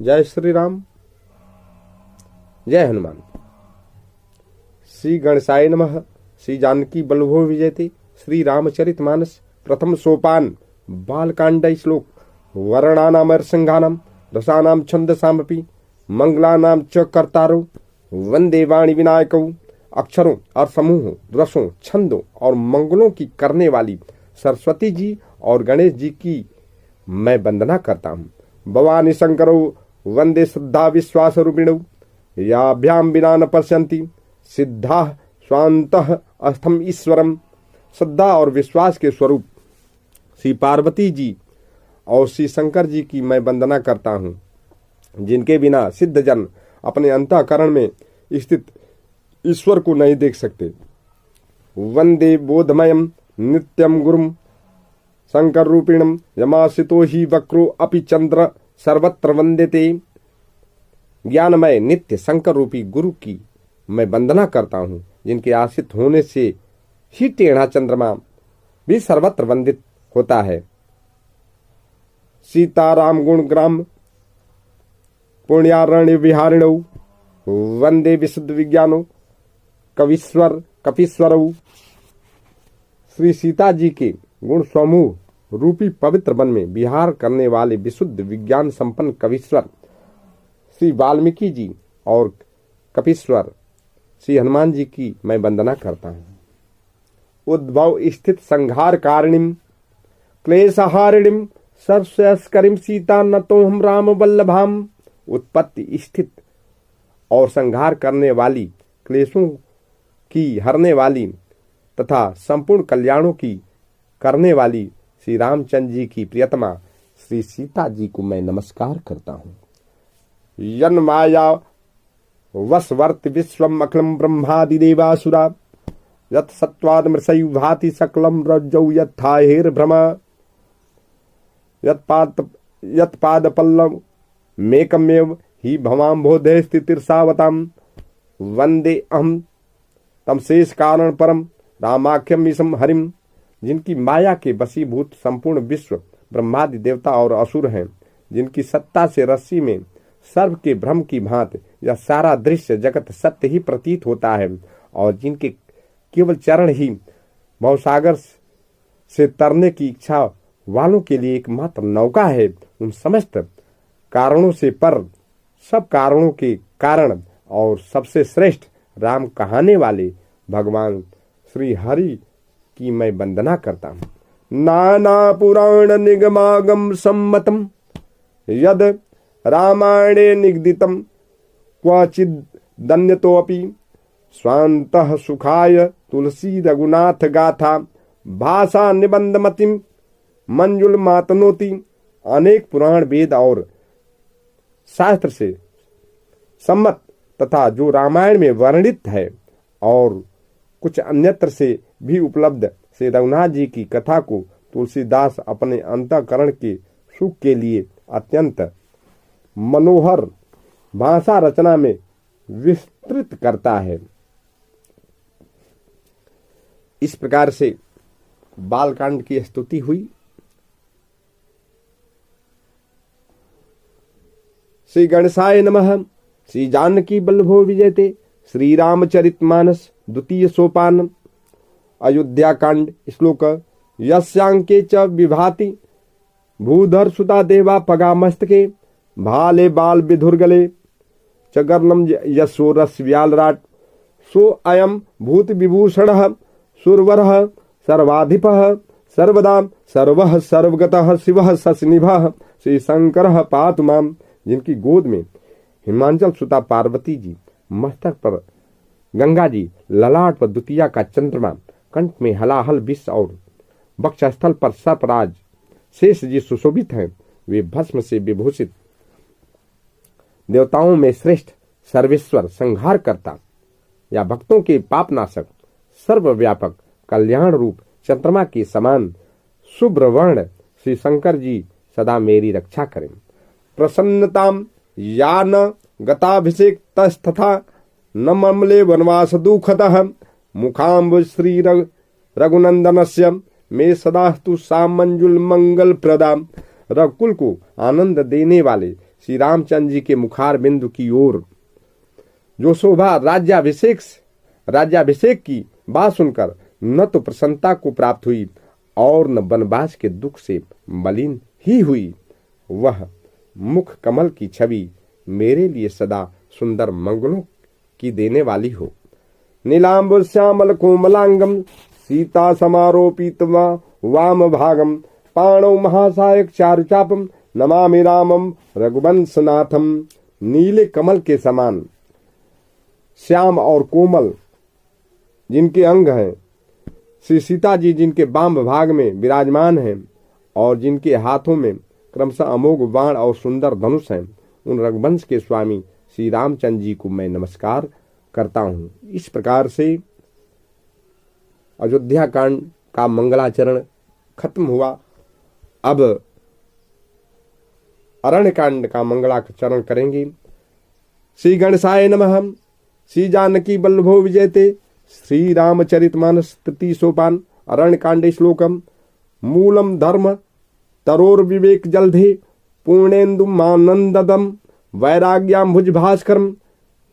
जय श्री राम, जय हनुमान। श्री गणेशाय नमः। श्री जानकी बल्लभो विजयते। श्री रामचरितमानस प्रथम सोपान। बालकांड श्लोक। वर्णानाम सिंहानाम रसानाम छंदसामपि मंगलानाम च कर्तारो वंदे वाणी विनायकौ। अक्षरों और समूहों, रसों, छंदों और मंगलों की करने वाली सरस्वती जी और गणेश जी की मैं वंदना करता हूँ। भवानी शंकरो वंदे श्रद्धा विश्वास रूपिणौ। याभ्याम बिना न पश्यन्ति सिद्धा स्वांतः अस्थम ईश्वरम। श्रद्धा और विश्वास के स्वरूप श्री पार्वती जी और श्री शंकर जी की मैं वंदना करता हूँ, जिनके बिना सिद्ध जन अपने अंतःकरण में स्थित ईश्वर को नहीं देख सकते। वंदे बोधमयम नित्यम गुरुम शंकर रूपिणम यमासितो ही वक्रो अपि चंद्र सर्वत्र वंदेते। ज्ञानमय नित्य शंकर रूपी गुरु की मैं वंदना करता हूँ, जिनके आश्रित होने से ही टेढ़ा चंद्रमा भी सर्वत्र वंदित होता है। सीताराम गुण ग्राम पुण्यारण्य विहारिणौ वंदे विशुद्ध विज्ञानो कपीश्वरौ। श्री सीता जी के गुण समूह रूपी पवित्र वन में विहार करने वाले विशुद्ध विज्ञान संपन्न कवीश्वर श्री वाल्मीकि जी और कपीश्वर श्री हनुमान जी की मैं वंदना करता हूँ। उद्भव स्थित संहार कारिणीम क्लेशहारिणीम सर्वस्करीम सीता नतो हम राम वल्लभाम। उत्पत्ति स्थित और संहार करने वाली, क्लेशों की हरने वाली तथा संपूर्ण कल्याणों की करने वाली श्री रामचंद्र जी की प्रियतमा श्री सीता जी को मैं नमस्कार करता हूँ। यन माया वसवर्त विश्वम अखिलम ब्रह्मादि देवासुरा यत् सत्वाद मृषयु भाति सकलम रज्जौ यथा हेर्भ्रमा यत्पाद पल्लव मेकमेव ही भवाम बोधे स्थितिर्सावताम। वंदे अहम तम शेष कारण परम रामाख्यम ईशम हरिम। जिनकी माया के वशीभूत संपूर्ण विश्व ब्रह्मादि देवता और असुर हैं, जिनकी सत्ता से रस्सी में सर्व के भ्रम की भांति यह सारा दृश्य जगत सत्य ही प्रतीत होता है, और जिनके केवल चरण ही भवसागर से तरने की इच्छा वालों के लिए एकमात्र नौका है। उन समस्त कारणों से पर, सब कारणों के कारण और सबसे श्रेष्ठ राम कहाने वाले भगवान श्री हरि की मैं वंदना करता हूँ। नाना पुराण निगमागम सम्मतम यद रामायणे निगदितम क्वचिद दन्यतोऽपि स्वान्तः सुखाय तुलसी रघुनाथ गाथा भाषा निबंधमतिम मंजुल मातनोति। अनेक पुराण वेद और शास्त्र से सम्मत तथा जो रामायण में वर्णित है और कुछ अन्यत्र से भी उपलब्ध श्री रघुनाथ जी की कथा को तुलसीदास अपने अंतःकरण के सुख के लिए अत्यंत मनोहर भाषा रचना में विस्तृत करता है। इस प्रकार से बालकांड की स्तुति हुई। श्री गणेशाय नमः। श्री जानकी बल्लभो विजयते। श्री रामचरितमानस द्वितीय सोपान। अयोध्या कांड श्लोक। यस्यांके च विभाति भूधर सुता देवा पगामस्तके भाले बाल विधुर्गले च गर्णम यशो रसव्यालराट सो अयम भूत विभूषणः सुरवरः सर्वाधिपः सर्वदा सर्वः सर्वगतः शिवः सस्निभः श्री शंकरः पातु माम। जिनकी गोद में हिमांचल सुता पार्वती जी, मस्तक पर गंगा जी, ललाट पर द्वितीया का चंद्रमा, कंठ में हलाहल विष और वक्षस्थल पर सर्पराज शेष जी सुशोभित हैं। वे भस्म से विभूषित देवताओं में श्रेष्ठ सर्वेश्वर, संहार करता या भक्तों के पापनाशक, सर्वव्यापक, कल्याण रूप चंद्रमा के समान शुभ्र वर्ण श्री शंकर जी सदा मेरी रक्षा करें। प्रसन्नताम या न गताभिषेक तथा न ममले वनवास दुखतः मुखाम्ब श्री रघुनंदनस्य मे सदास्तु सा मंजुल मंगल प्रदा। रघुकुल को आनंद देने वाले श्री रामचंद्र जी के मुखार बिंदु की ओर जो शोभा राज्याभिषेक की बात सुनकर न तो प्रसन्नता को प्राप्त हुई और न वनवास के दुख से मलिन ही हुई, वह मुख कमल की छवि मेरे लिए सदा सुंदर मंगलों की देने वाली हो। नीलांबु श्यामल कोमलांगम सीता समारोपित वाम भागम पाणौ महासायक चारुचापम नमामि रामम रघुवंशनाथम। नीले कमल के समान श्याम और कोमल जिनके अंग हैं, श्री सीता जी जिनके वाम भाग में विराजमान हैं और जिनके हाथों में क्रमशः अमोघ बाण और सुंदर धनुष हैं, उन रघुवंश के स्वामी श्री रामचंद्र जी को मैं नमस्कार करता हूं। इस प्रकार से अयोध्या कांड का मंगलाचरण खत्म हुआ। अब अरण्य कांड का मंगलाचरण करेंगे। श्री गणेशाय नमः। श्री जानकी वल्लभो विजयते। श्री रामचरितमानस तृतीय सोपान। अरण्य कांडे श्लोकम। मूलम धर्म तरोर विवेक जलधे पूर्णेन्दु मानंददम वैराग्याम भुज भास्करम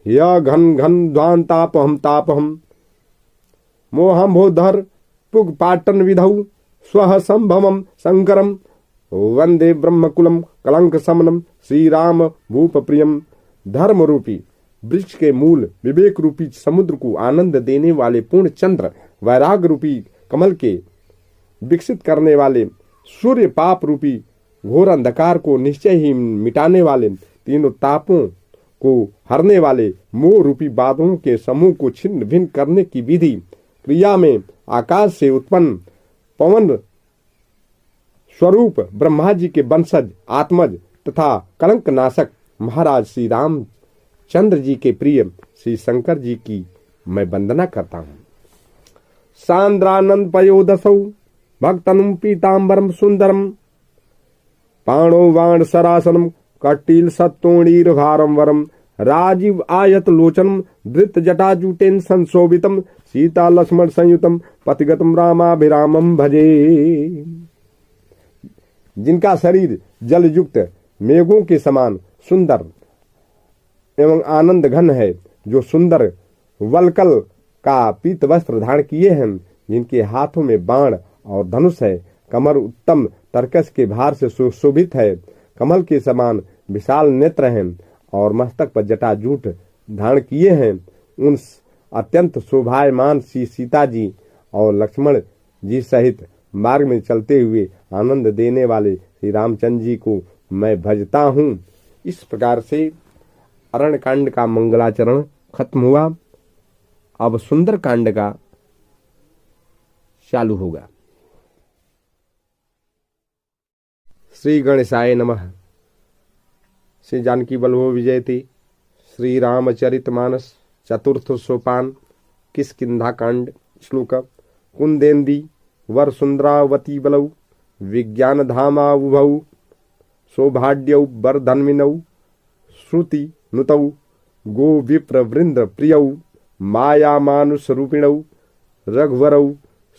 य घन घन ध्वान तापहम मोहम भोधर पुग पाटन विधौ स्वह संभवम शंकरम वंदे ब्रह्मकुलम कलंक समनम श्री राम भूप प्रियम। धर्म रूपी वृक्ष के मूल विवेक रूपी समुद्र को आनंद देने वाले पूर्ण चंद्र, वैराग रूपी कमल के विकसित करने वाले सूर्य, पाप रूपी घोर अंधकार को निश्चय ही मिटाने वाले, तीनों तापों को हरने वाले मोह रूपी बादलों के समूह को छिन्न भिन्न करने की विधि, क्रिया में आकाश से उत्पन्न पवन स्वरूप ब्रह्मा जी के वंशज आत्मज तथा कलंक नाशक महाराज श्री राम चंद्र जी के प्रिय श्री शंकर जी की मैं वंदना करता हूँ। सांद्रानंद पयोदसौ भक्तनुम पीतांबरम सुंदरम पाणो वाण सरासनम कटील सत्तोणीर भारम वरम राजीव आयत लोचनम धृत जटाजूटेन संशोभितम सीता लक्ष्मण संयुतम पतिगतम रामाभिरामम भजे। जिनका शरीर जल युक्त मेघों के समान सुंदर एवं आनंद घन है, जो सुंदर वलकल का पीत वस्त्र धारण किए हैं, जिनके हाथों में बाण और धनुष है, कमर उत्तम तरकस के भार से सुशोभित है, कमल के समान विशाल नेत्र हैं और मस्तक पर जटाजूट धारण किए हैं, उन अत्यंत शोभायमान श्री सीता जी और लक्ष्मण जी सहित मार्ग में चलते हुए आनंद देने वाले श्री रामचंद्र जी को मैं भजता हूँ। इस प्रकार से अरण्य कांड का मंगलाचरण खत्म हुआ। अब सुंदर कांड का चालू होगा। श्री गणेशाय नमः। श्री जानकी वल्लभो विजयते। श्री रामचरितमानस चतुर्थ सोपान। किष्किंधा कांड श्लोक। कुंदेंदी वर सुंदरावती बलौ विज्ञान धामा उभौ सौभाड्यौ वर्धन्विनौ श्रुति नुतौ गो विप्र वृंद प्रियौ माया मानुष रूपिणौ रघुवरौ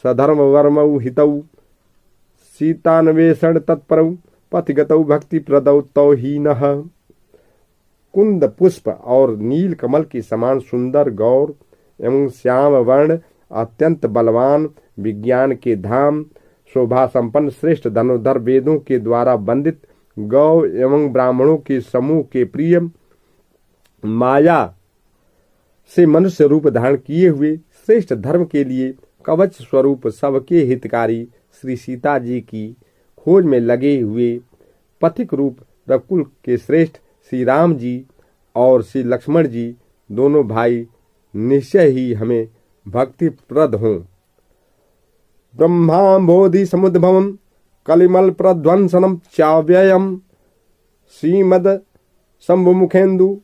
सधर्म वर्मौ हितौ सीतान्वेषण तत्परौ पथिगतौ भक्ति प्रदौ तौहीनः। कुंद पुष्प और नील कमल के समान सुंदर गौर एवं श्याम वर्ण अत्यंत बलवान विज्ञान के धाम शोभा संपन्न श्रेष्ठ धनुर्धर वेदों के द्वारा वंदित गौ एवं ब्राह्मणों के समूह के प्रिय माया से मनुष्य रूप धारण किए हुए श्रेष्ठ धर्म के लिए कवच स्वरूप सबके हितकारी श्री सीता जी की खोज में लगे हुए पथिक रूप रघुकुल के श्रेष्ठ श्री राम जी और श्री लक्ष्मण जी दोनों भाई निश्चय ही हमें भक्तिप्रद हों। ब्रह्मांबोधि समुद्भवम कलिमल प्रध्वंसनम चाव्ययम श्रीमद शंभुमुखेन्दु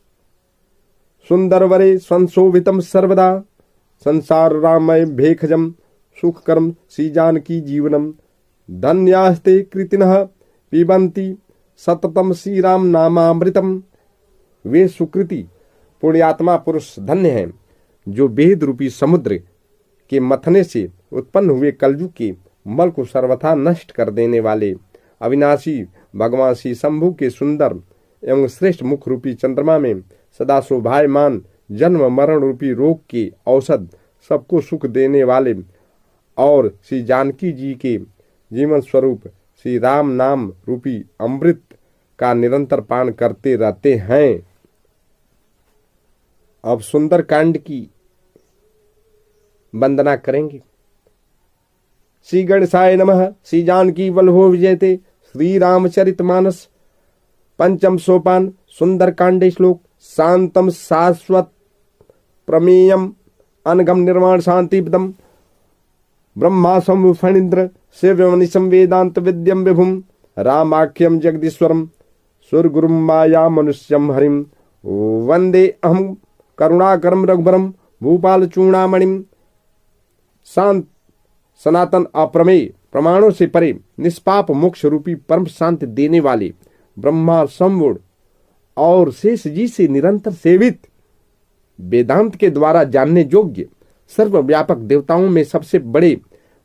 सुंदरवरे संशोभितम सर्वदा संसार रामय भेखजम सुखकरम श्री जानकी जीवनम धन्यास्ते कृतिनः पिबंती सततम श्री राम नामामृतम। वे सुकृति पुण्यात्मा पुरुष धन्य हैं जो वेद रूपी समुद्र के मथने से उत्पन्न हुए कलयुग के मल को सर्वथा नष्ट कर देने वाले अविनाशी भगवान श्री शंभु के सुंदर एवं श्रेष्ठ मुख रूपी चंद्रमा में सदा शोभायमान जन्म मरण रूपी रोग के औषध, सबको सुख देने वाले और श्री जानकी जी के जीवन स्वरूप श्री राम नाम रूपी अमृत का निरंतर पान करते रहते हैं। अब सुंदर कांड की वंदना करेंगे। श्री गणेशाय नमः। श्री जानकी वल्लभो विजयते। श्री रामचरितमानस पंचम सोपान सुंदर कांडे श्लोक। शांतम शाश्वत प्रमेयम अनगम निर्माण शांतिपदम ब्रह्मासम फणीन्द्र शिवमनिशम वेदांत विद्यम विभुम रामाख्यम जगदीश्वरम सुरगुरुम माया मनुष्यम हरिम वंदे अहम करुणाकरम रघुबरम भूपाल चूड़ामणिम। शांत सनातन अप्रमेय प्रमाणों से परे निष्पाप मोक्ष रूपी परम शांति देने वाले ब्रह्मा संवुड और शेष जी से निरंतर सेवित वेदांत के द्वारा जानने योग्य सर्वव्यापक देवताओं में सबसे बड़े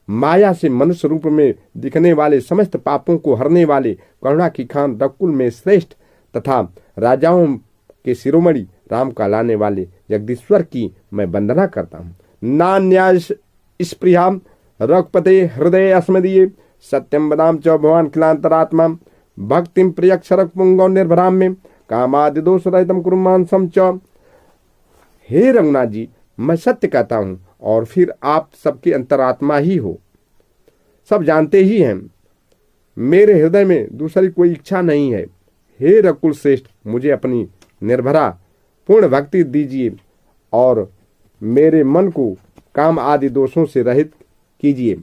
माया से मनुष्य रूप में दिखने वाले समस्त पापों को हरने वाले करुणा की खान रघुकुल में श्रेष्ठ तथा राजाओं के शिरोमणि राम का लाने वाले जगदीश्वर की मैं वंदना करता हूँ। नान्याय स्पृहा रघुपते हृदय अस्मदीये सत्यम वदाम च भगवान खिलांतरात्मा भक्तिम प्रियक्षर पुंगौ निर्भराम में कामादि दोष रहितम कुरुमांसम च। हे रघुनाथ जी, मैं सत्य कहता हूँ और फिर आप सबके अंतरात्मा ही हो, सब जानते ही हैं। मेरे हृदय में दूसरी कोई इच्छा नहीं है। हे रघुकुल श्रेष्ठ, मुझे अपनी निर्भरा पूर्ण भक्ति दीजिए और मेरे मन को काम आदि दोषों से रहित कीजिए।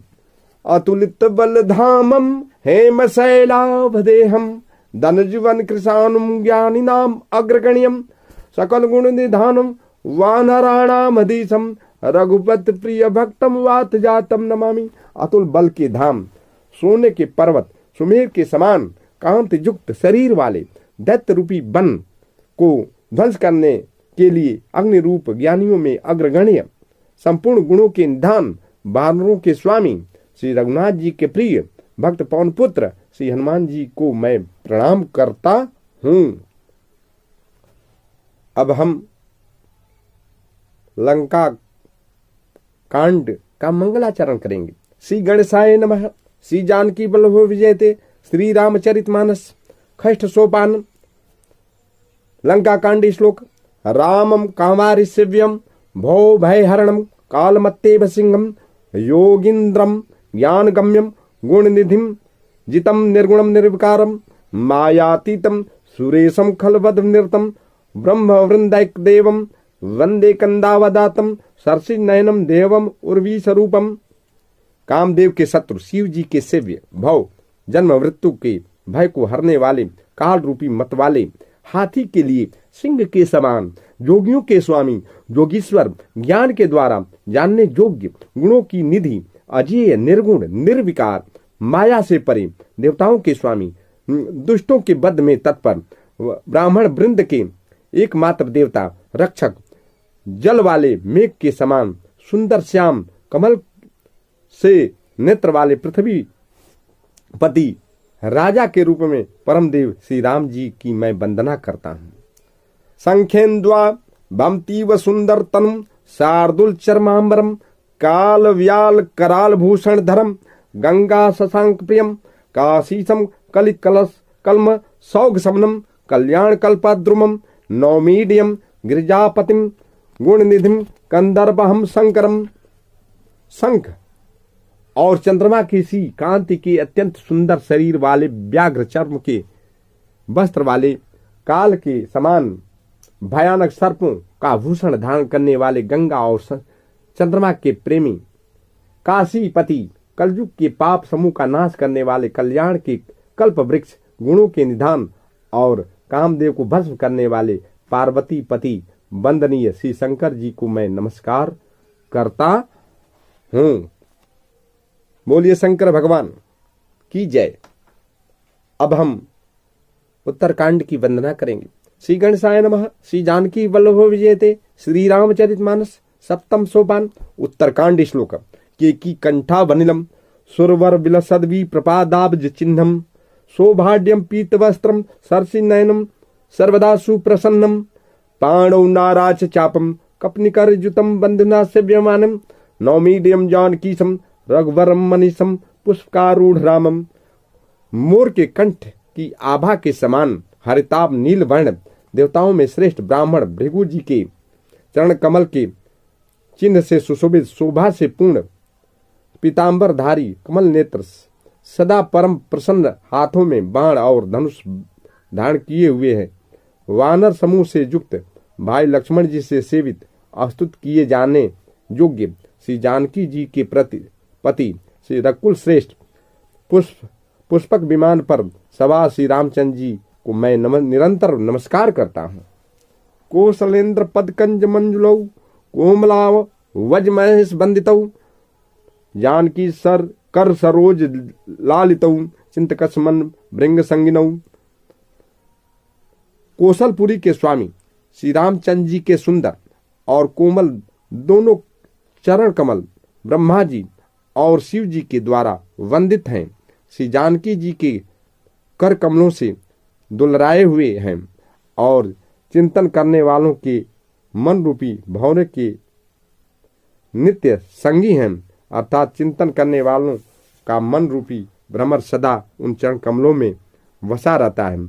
अतुलित बल धामम हेम शैलाभदेहम धनजीवन कृषाणुम ज्ञानी नाम अग्रगण्यम सकल गुण निधानम वानराणाम अधीशम रघुपत प्रिय भक्तम वात जातम नमामि। अतुल बल के धाम, सोने के पर्वत, सुमेर के समान कांत युक्त शरीर वाले दैत्य रूपी वन को ध्वंस करने के लिए अग्नि रूप ज्ञानियों में अग्रगण्य, संपूर्ण गुणों के निधान, वानरों के स्वामी श्री रघुनाथ जी के प्रिय भक्त पवन पुत्र श्री हनुमान जी को मैं प्रणाम करता हूं। अब हम लंका कांड का मंगलाचरण करेंगे। श्री गणेशाय नमः। श्री जानकी वल्लभो विजयते। श्री रामचरितमानस खष्ट सोपान लंका कांडी श्लोक। रामम कामारिसेव्यम भो भयहरणम कालमत्तेव सिंहम योगींद्रम ज्ञानगम्यम गुणनिधिम जितम निर्गुणम निर्विकारम मायातीतम सुरेशम खलवद निरतम ब्रह्मवृंदैक देवम वंदे कंदावदातम सरसी नयनम देवम उर्वी स्वरूपम। कामदेव के शत्रु शिव जी के सेव्य, भव जन्म मृत्यु के भय को हरने वाले काल रूपी मत वाले, हाथी के लिए सिंह के समान, योगियों के स्वामी योगीश्वर, ज्ञान के द्वारा जानने योग्य, गुणों की निधि, अजेय निर्गुण निर्विकार, माया से परे, देवताओं के स्वामी, दुष्टों के वध में तत्पर, ब्राह्मण वृंद के एकमात्र देवता, रक्षक, जल वाले मेघ के समान, सुंदर श्याम कमल से नेत्र वाले पृथ्वी पति, राजा के रूप में परम देव श्री राम जी की मैं वंदना करता हूँ। संख्येन्द्वा बमतीव सुंदर तनुम शार्दुल चरमांबरम काल व्याल कराल भूषण धरम गंगा शशांक प्रियम काशीसम कलि कलश कलम सौग समनम कल्याण कल्पद्रुमम नौमीडियम गिरिजापतिम गुणनिधिम कंदर्पहम शंकरम। शंख और चंद्रमा की सी कांति के अत्यंत सुंदर शरीर वाले, व्याघ्र चर्म के वस्त्र वाले, काल के समान भयानक सर्पों का भूषण धारण करने वाले, गंगा और चंद्रमा के प्रेमी, काशीपति, कलयुग के पाप समूह का नाश करने वाले, कल्याण के कल्प वृक्ष, गुणों के निधान और कामदेव को भस्म करने वाले पार्वती पति वंदनीय श्री शंकर जी को मैं नमस्कार करता हूँ। बोलिए शंकर भगवान की जय। अब हम उत्तरकांड की वंदना करेंगे। श्री गणेशाय नमः। श्री जानकी वल्लभो विजयते। श्री रामचरितमानस सप्तम सोपान उत्तरकांड श्लोक। केकी कंठा वनिलम सुरवर विलसद्वी प्रपादाब्ज चिन्हम सौभाड्यम पीत वस्त्रम सरसी नयनम सर्वदा सुप्रसन्नम पाणौ नाराच चापम कपनिकरजुतम बंधुना सेव्यमानम नौमीडियम जानकीसम रघुवरम मनीषम पुष्पकारूढ़ रामम। मोर के कंठ की आभा के समान हरिताभ नील वर्ण देवताओं में श्रेष्ठ ब्राह्मण भृगु जी के चरण कमल के चिन्ह से सुशोभित शोभा से पूर्ण पीतांबरधारी कमल नेत्र सदा परम प्रसन्न हाथों में बाण और धनुष धारण किए हुए हैं। वानर समूह से युक्त भाई लक्ष्मण जी से सेवित अस्तुत किए जाने योग्य श्री जानकी जी के पति श्री रकुल श्रेष्ठ पुष्पक विमान पर सवार श्री रामचंद्र जी को मैं निरंतर नमस्कार करता हूँ। कौशलेन्द्र पदकंज मंजुलौ कोमलाव वज महेश बंदितौ जानकी सर कर सरोज लालितौ चिंतकसमन भृंग संगिनौ। कौशलपुरी के स्वामी श्री रामचंद्र जी के सुंदर और कोमल दोनों चरण कमल ब्रह्मा जी और शिव जी के द्वारा वंदित हैं। श्री जानकी जी के कर कमलों से दुलराए हुए हैं और चिंतन करने वालों के मन रूपी भौरे के नित्य संगी हैं, अर्थात चिंतन करने वालों का मन रूपी भ्रमर सदा उन चरण कमलों में वसा रहता है।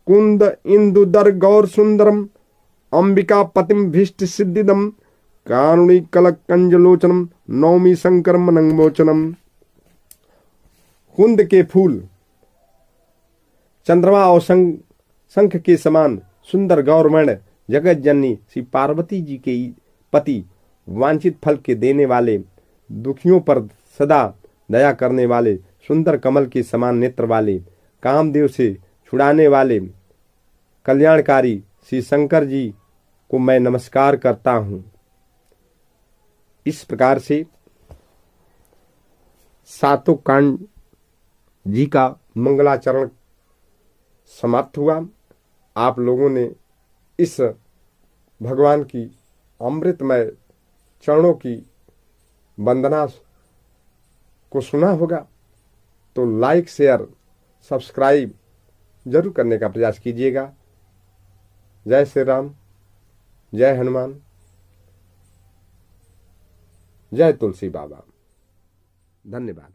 कुंद इंदुदर गौर सुंदरम अंबिका पतिम भीष्ट सिद्धिदम कारुणी कलक कंजलोचनम नौमी शंकर मनंगमोचनम। कुंद के फूल चंद्रमा और शंख के समान सुंदर गौरवर्ण जगत जननी श्री पार्वती जी के पति वांछित फल के देने वाले दुखियों पर सदा दया करने वाले सुंदर कमल के समान नेत्र वाले कामदेव से छुड़ाने वाले कल्याणकारी श्री शंकर जी को मैं नमस्कार करता हूँ। इस प्रकार से सातों कांड जी का मंगलाचरण समाप्त हुआ। आप लोगों ने इस भगवान की अमृतमय चरणों की वंदना को सुना होगा, तो लाइक शेयर सब्सक्राइब जरूर करने का प्रयास कीजिएगा। जय श्री राम, जय हनुमान, जय तुलसी बाबा। धन्यवाद।